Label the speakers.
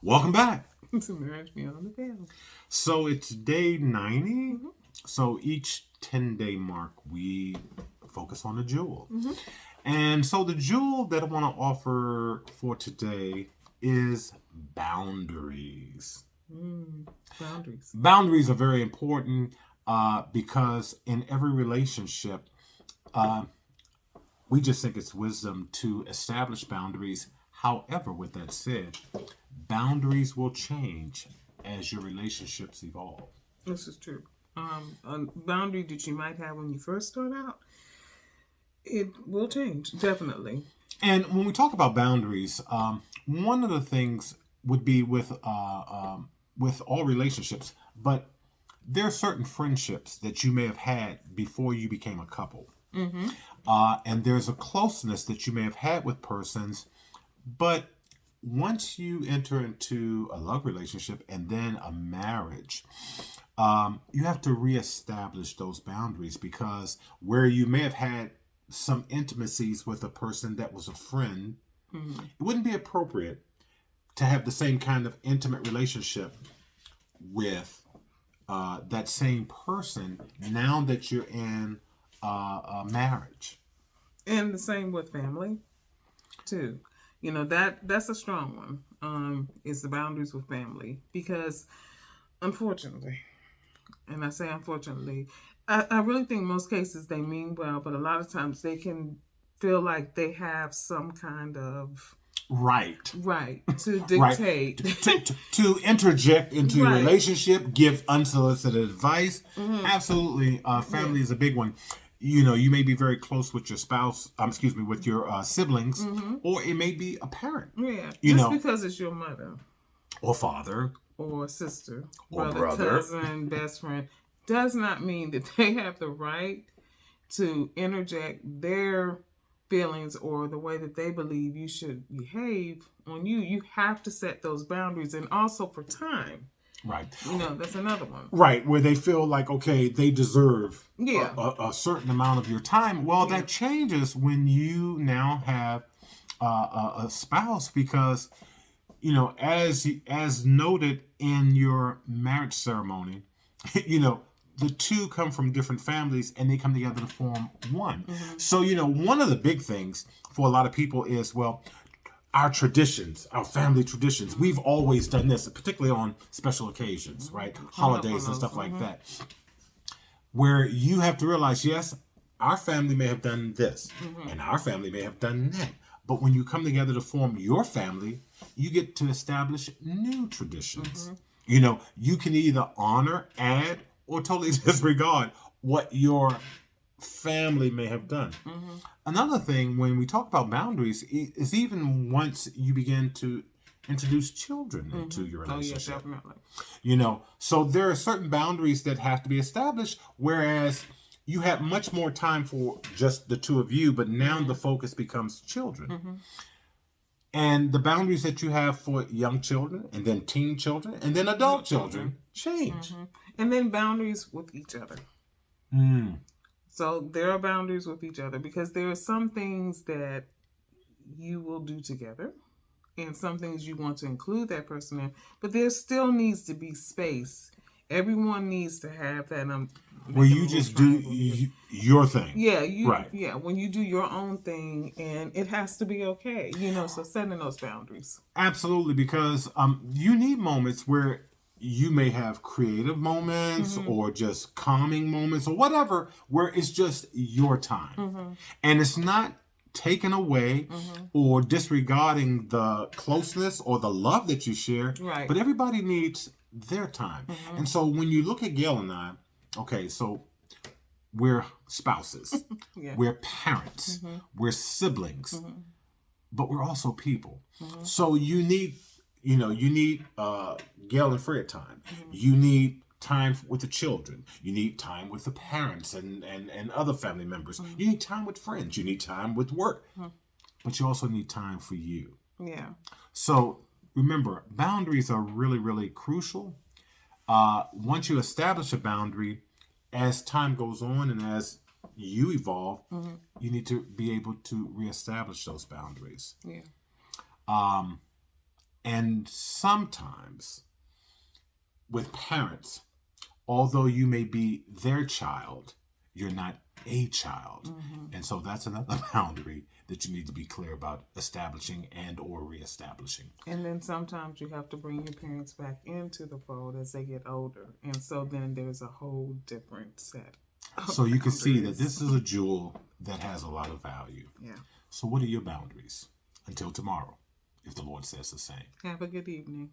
Speaker 1: Welcome back.
Speaker 2: To Marriage Beyond the Veil.
Speaker 1: So it's day 90. So each 10-day mark, we focus on a jewel. And so the jewel that I want to offer for today is boundaries.
Speaker 2: Boundaries.
Speaker 1: Boundaries are very important because in every relationship, we just think it's wisdom to establish boundaries. However, with that said, boundaries will change as your relationships evolve.
Speaker 2: This is true. A boundary that you might have when you first start out, it will change, definitely.
Speaker 1: And when we talk about boundaries, one of the things would be with all relationships, but there are certain friendships that you may have had before you became a couple. And there's a closeness that you may have had with persons, but once you enter into a love relationship and then a marriage, you have to reestablish those boundaries, because where you may have had some intimacies with a person that was a friend, it wouldn't be appropriate to have the same kind of intimate relationship with that same person now that you're in a marriage.
Speaker 2: And the same with family, too. You know, that's a strong one, is the boundaries with family. Because, unfortunately, and I say unfortunately, I really think most cases they mean well, but a lot of times they can feel like they have some kind of
Speaker 1: right
Speaker 2: to dictate.
Speaker 1: To interject into your
Speaker 2: Right.
Speaker 1: relationship, give unsolicited advice. Absolutely. Family is a big one. You know, you may be very close with your spouse, with your siblings, or it may be a parent.
Speaker 2: Yeah.
Speaker 1: You
Speaker 2: Just
Speaker 1: know,
Speaker 2: because it's your mother
Speaker 1: or father.
Speaker 2: or sister
Speaker 1: Or
Speaker 2: brother,
Speaker 1: brother.
Speaker 2: cousin, best friend does not mean that they have the right to interject their feelings or the way that they believe you should behave on you. You have to set those boundaries, and also for time.
Speaker 1: Right.
Speaker 2: You know, that's another one.
Speaker 1: Right, where they feel like, okay, they deserve
Speaker 2: Yeah.
Speaker 1: a certain amount of your time. Well, that changes when you now have a spouse, because, you know, as noted in your marriage ceremony, you know, the two come from different families and they come together to form one. So, you know, one of the big things for a lot of people is, well, our traditions, our family traditions, we've always done this, particularly on special occasions, right? Holidays and stuff like that. Where you have to realize, yes, our family may have done this and our family may have done that. But when you come together to form your family, you get to establish new traditions. You know, you can either honor, add, or totally disregard what your family may have done. Another thing when we talk about boundaries is even once you begin to introduce children into your relationship.
Speaker 2: Oh, yeah, definitely.
Speaker 1: You know, so there are certain boundaries that have to be established, whereas you have much more time for just the two of you, but now the focus becomes children. And the boundaries that you have for young children, and then teen children, and then adult children change.
Speaker 2: And then boundaries with each other. So there are boundaries with each other, because there are some things that you will do together and some things you want to include that person in, but there still needs to be space. Everyone needs to have that
Speaker 1: Where you just do your thing.
Speaker 2: Yeah,
Speaker 1: Right.
Speaker 2: Yeah, when you do your own thing, and it has to be okay. You know, so setting those boundaries.
Speaker 1: Absolutely, because you need moments where you may have creative moments or just calming moments or whatever, where it's just your time. And it's not taken away or disregarding the closeness or the love that you share.
Speaker 2: Right.
Speaker 1: But everybody needs their time. And so when you look at Gail and I, okay, so we're spouses, we're parents, we're siblings, but we're also people. So you need Gail and Fred time. You need time with the children. You need time with the parents and other family members. You need time with friends. You need time with work. But you also need time for you.
Speaker 2: Yeah.
Speaker 1: So remember, boundaries are really, really crucial. Once you establish a boundary, as time goes on and as you evolve, you need to be able to reestablish those boundaries.
Speaker 2: Yeah.
Speaker 1: And sometimes with parents, although you may be their child, you're not a child. And so that's another boundary that you need to be clear about establishing and or reestablishing.
Speaker 2: And then sometimes you have to bring your parents back into the fold as they get older. And so then there's a whole different set.
Speaker 1: So you can see that this is a jewel that has a lot of value.
Speaker 2: Yeah.
Speaker 1: So what are your boundaries? Until tomorrow, if the Lord says the same.
Speaker 2: Have a good evening.